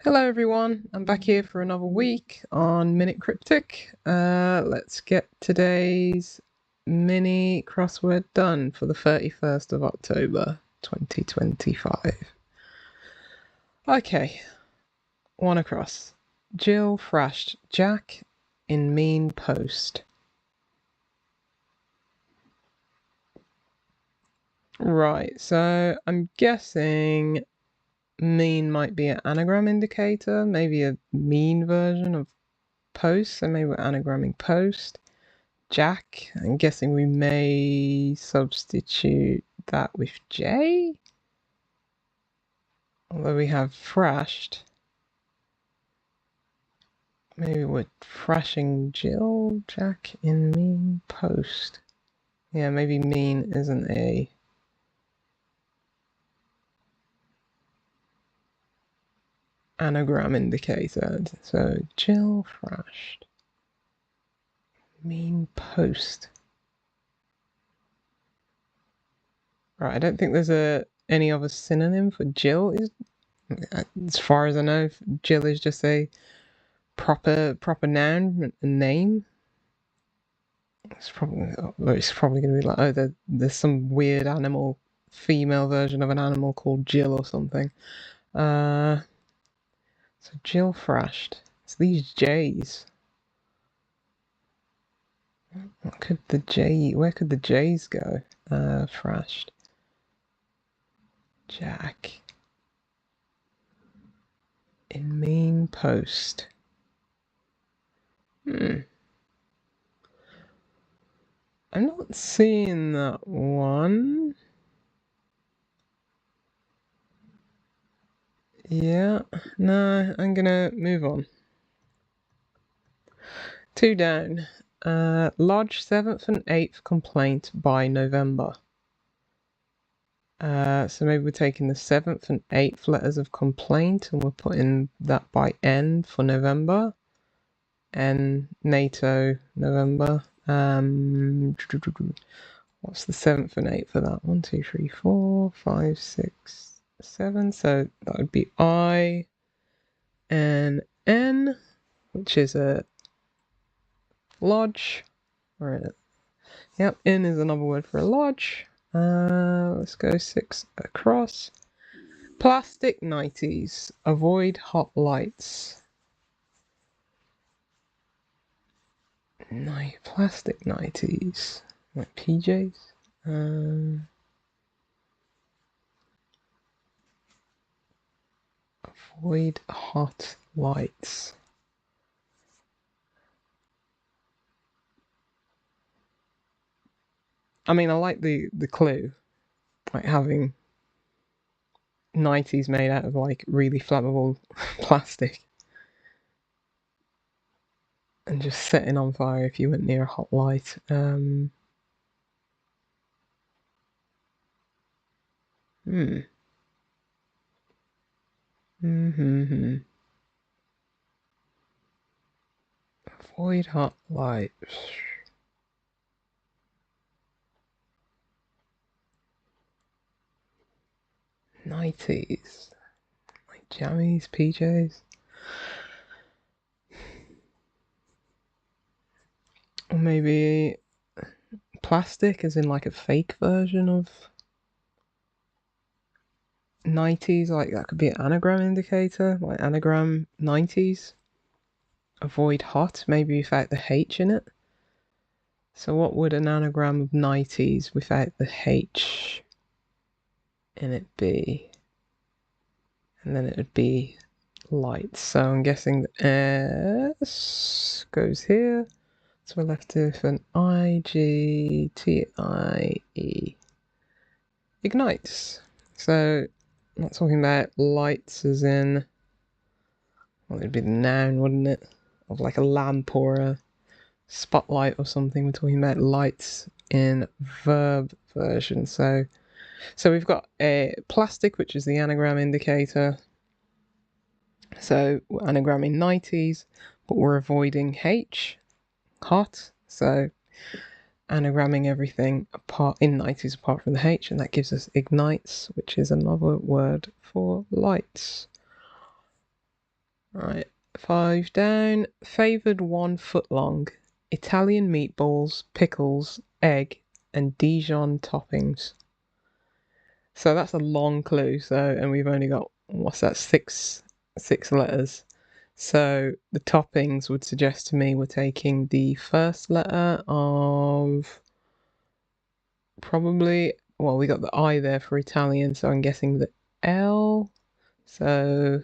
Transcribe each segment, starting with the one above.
Hello everyone, I'm back here for another week on Minute Cryptic. Let's get today's mini crossword done for the 31st of October 2025. Okay, one across. Jill thrashed Jack in mean post. Right, so I'm guessing mean might be an anagram indicator, maybe a mean version of post, so maybe we're anagramming post. Jack, I'm guessing we may substitute that with J, although we have thrashed. Maybe we're thrashing Jill, Jack in mean post. Yeah, maybe mean isn't a anagram indicator. So Jill thrashed mean post. Right, I don't think there's any other synonym for Jill. As far as I know, Jill is just a proper noun, a name. It's probably going to be like, oh, there's some weird animal, female version of an animal called Jill or something. So Jill thrashed. It's these J's. Where could the J's go? Thrashed. Jack. In mean post. I'm not seeing that one. Yeah, no, I'm gonna move on. 2 down. Lodge 7th and 8th complaint by November. So maybe we're taking the 7th and 8th letters of complaint and we're putting that by N for November. N, NATO, November. What's the 7th and 8th for that? 1, 2, 3, 4, 5, 6, 7. So that would be I and N, which is a lodge. Yep, in is another word for a lodge. Let's go 6 across. Plastic nighties. Avoid hot lights. Plastic nighties. Like PJs. Avoid hot lights. I mean, I like the clue, like having nighties made out of like really flammable plastic and just setting on fire if you went near a hot light. Avoid hot lights. Nighties. Like jammies, PJs. Or maybe plastic, as in like a fake version of nighties. Like that could be an anagram indicator, like anagram 90s. Avoid hot, maybe without the H in it. So what would an anagram of nighties without the H in it be? And then it would be lights. So I'm guessing the S goes here. So we're left with an IGTIE. Ignites. So I'm not talking about lights as in, well, it'd be the noun, wouldn't it? Of like a lamp or a spotlight or something. We're talking about lights in verb version. So we've got a plastic, which is the anagram indicator. So we're anagramming 90s, but we're avoiding H, hot. So anagramming everything apart in 90s apart from the H, and that gives us ignites, which is another word for lights. Right, 5 down. Favoured 1 foot long. Italian meatballs, pickles, egg, and Dijon toppings. So that's a long clue. And we've only got, what's that, six letters. So the toppings would suggest to me we're taking the first letter of probably, well, we got the I there for Italian, so I'm guessing the L. So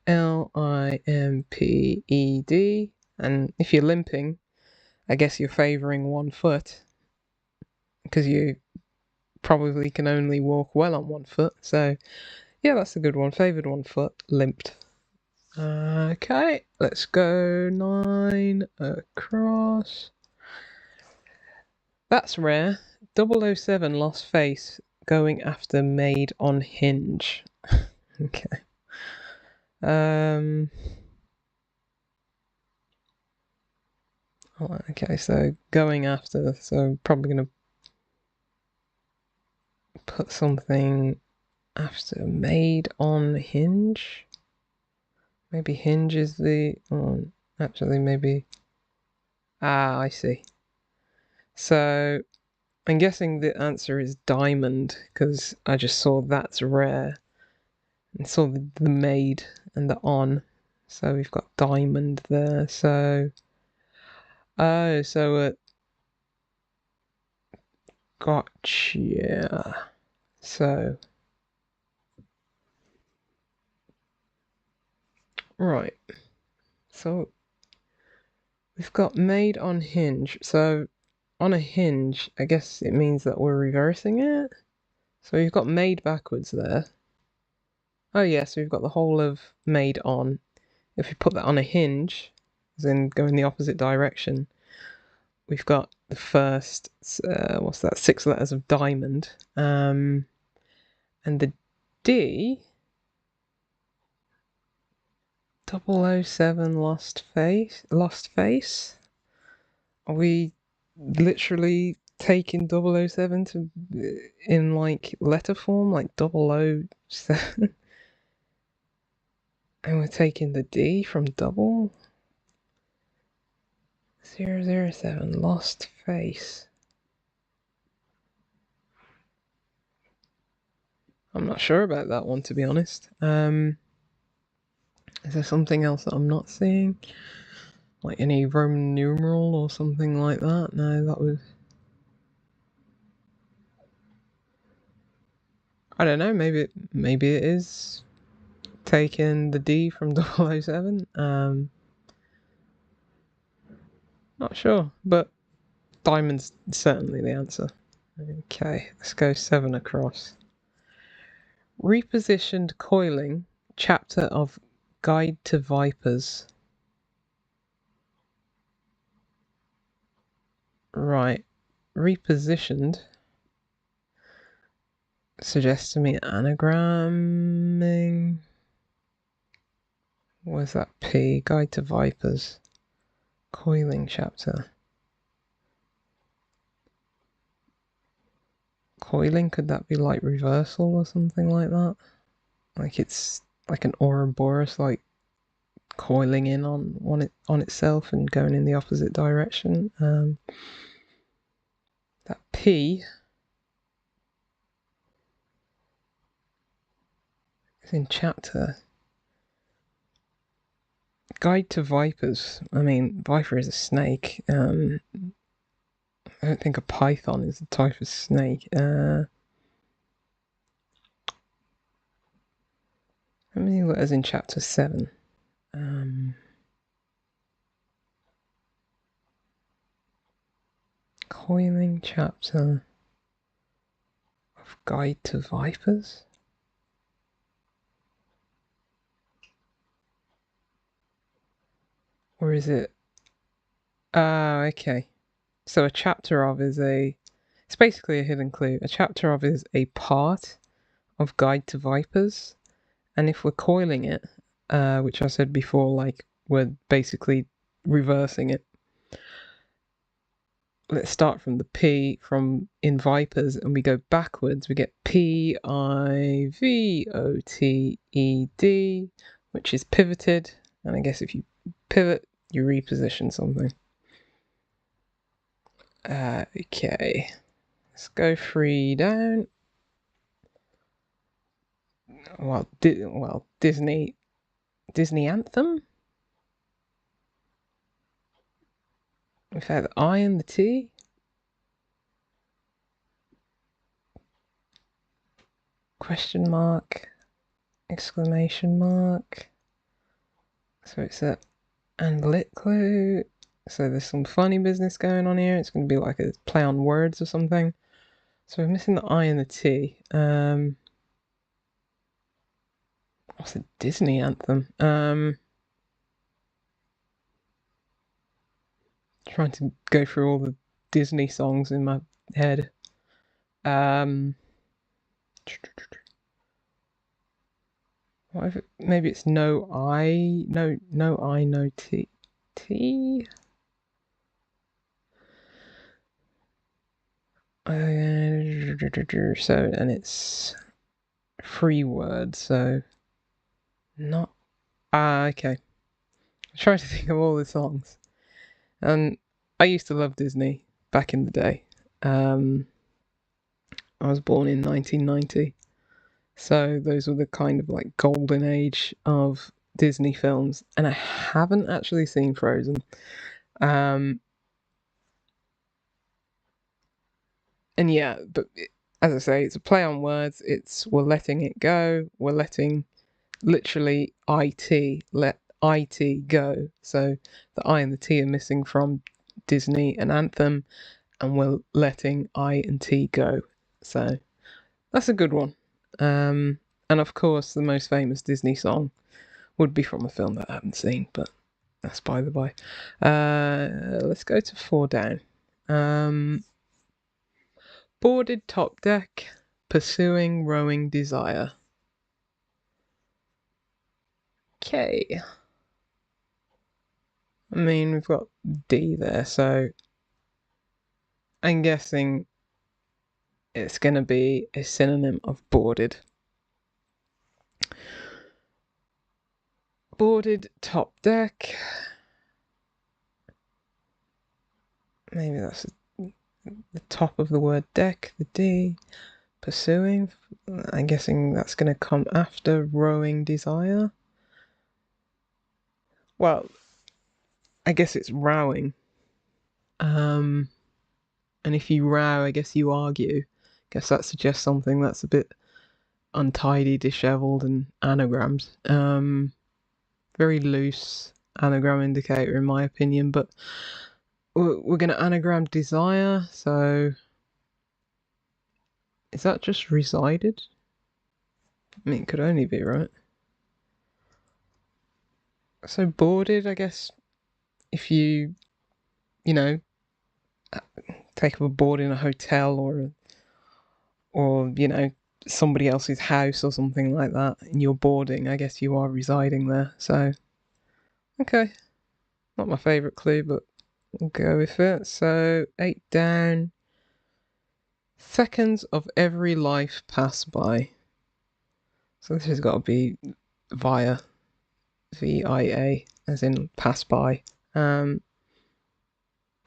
Limped. And if you're limping, I guess you're favouring 1 foot because you probably can only walk well on 1 foot. So yeah, that's a good one. Favoured 1 foot, limped. Okay, let's go 9 across. That's rare. 007 lost face going after maid on hinge. Okay. Okay, so going after, so probably gonna put something after maid on hinge. Maybe hinge is the, actually maybe, I see. So I'm guessing the answer is diamond because I just saw that's rare and saw the maid and the on. So we've got diamond there. So, oh, so gotcha. So, right. So we've got maid on hinge. So on a hinge, I guess it means that we're reversing it. So we've got maid backwards there. Oh yeah, so we've got the whole of maid on. If we put that on a hinge, as in go in the opposite direction, we've got the first, what's that, 6 letters of diamond. And the D, 007 lost face. Are we literally taking 007 to in like letter form, like 007? And we're taking the D from double? 007 lost face. I'm not sure about that one, to be honest. Is there something else that I'm not seeing? Like any Roman numeral or something like that? No, that was... I don't know, maybe it is taking the D from 007. Not sure, but diamond's certainly the answer. Okay, let's go 7 across. Repositioned coiling, chapter of Guide to Vipers. Right, repositioned suggests to me anagramming. Where's that P? Guide to Vipers. Coiling chapter. Coiling, could that be like reversal or something like that? Like it's like an Ouroboros, like coiling in on itself and going in the opposite direction. That P is in chapter. Guide to Vipers. I mean, viper is a snake. I don't think a python is a type of snake. How many letters in chapter 7? Coiling chapter of Guide to Vipers? Or is it... okay. So a chapter of is it's basically a hidden clue. A chapter of is a part of Guide to Vipers. And if we're coiling it, which I said before, like we're basically reversing it. Let's start from the P from in Vipers and we go backwards. We get Pivoted which is pivoted. And I guess if you pivot, you reposition something. Okay, let's go 3 down. Well, Disney anthem. We've had the I and the T. Question mark. Exclamation mark. So it's a and lit clue. So there's some funny business going on here. It's going to be like a play on words or something. So we're missing the I and the T. What's a Disney anthem? Trying to go through all the Disney songs in my head. What if maybe it's no I, no T. So, and it's 3 words, so not. Okay. I'm trying to think of all the songs. And I used to love Disney back in the day. I was born in 1990. So those were the kind of like golden age of Disney films. And I haven't actually seen Frozen. And yeah, but as I say, it's a play on words. We're letting it go. We're letting literally let IT go. So the I and the T are missing from Disney and Anthem, and we're letting I and T go. So that's a good one. And of course, the most famous Disney song would be from a film that I haven't seen, but that's by the by. Let's go to 4 down. Boarded top deck, pursuing rowing desire. Okay. I mean, we've got D there, so I'm guessing it's going to be a synonym of boarded. Boarded top deck. Maybe that's the top of the word deck, the D. Pursuing. I'm guessing that's going to come after rowing desire. Well, I guess it's rowing. And if you row, I guess you argue. I guess that suggests something that's a bit untidy, dishevelled, and anagrammed. Very loose anagram indicator, in my opinion, but we're going to anagram desire, so is that just resided? I mean, it could only be, right? So boarded, I guess, if you take up a board in a hotel or somebody else's house or something like that, and you're boarding, I guess you are residing there. So, okay, not my favourite clue, but we'll go with it. So 8 down. Seconds of every life pass by. So this has got to be via, VIA, as in pass by. But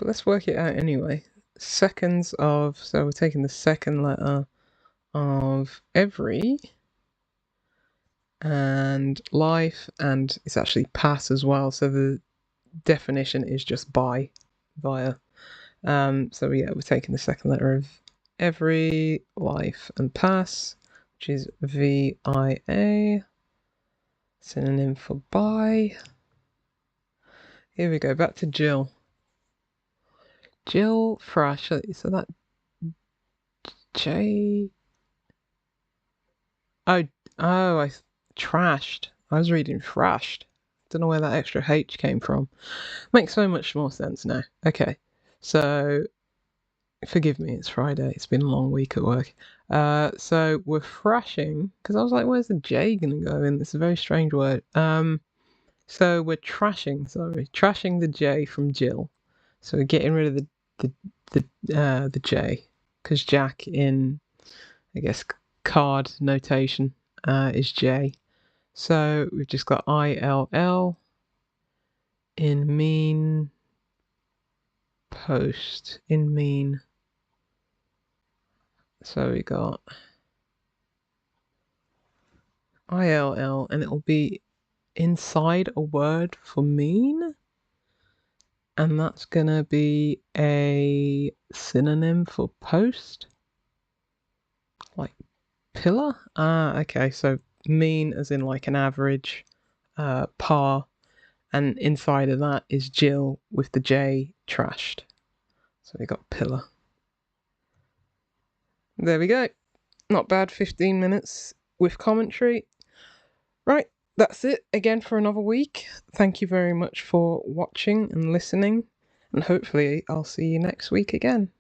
let's work it out anyway. Seconds of, so we're taking the second letter of every, and life, and it's actually pass as well. So the definition is just by, via. So yeah, we're taking the second letter of every, life, and pass, which is VIA. Synonym for by. Here we go, back to Jill. Jill Thrash, so that J. I trashed. I was reading thrashed. Don't know where that extra H came from. Makes so much more sense now. Okay, so forgive me, it's Friday. It's been a long week at work. So we're thrashing, because I was like, where's the J gonna go in? It's a very strange word. So we're trashing the J from Jill. So we're getting rid of the J, because Jack in, I guess, card notation is J. So we've just got ILL in mean post, in mean. So we got ILL, and it'll be inside a word for mean. And that's gonna be a synonym for post. Like pillar? Okay, so mean as in like an average, par, and inside of that is Jill with the J trashed. So we got pillar. There we go. Not bad, 15 minutes with commentary. Right, that's it again for another week. Thank you very much for watching and listening, and hopefully I'll see you next week again.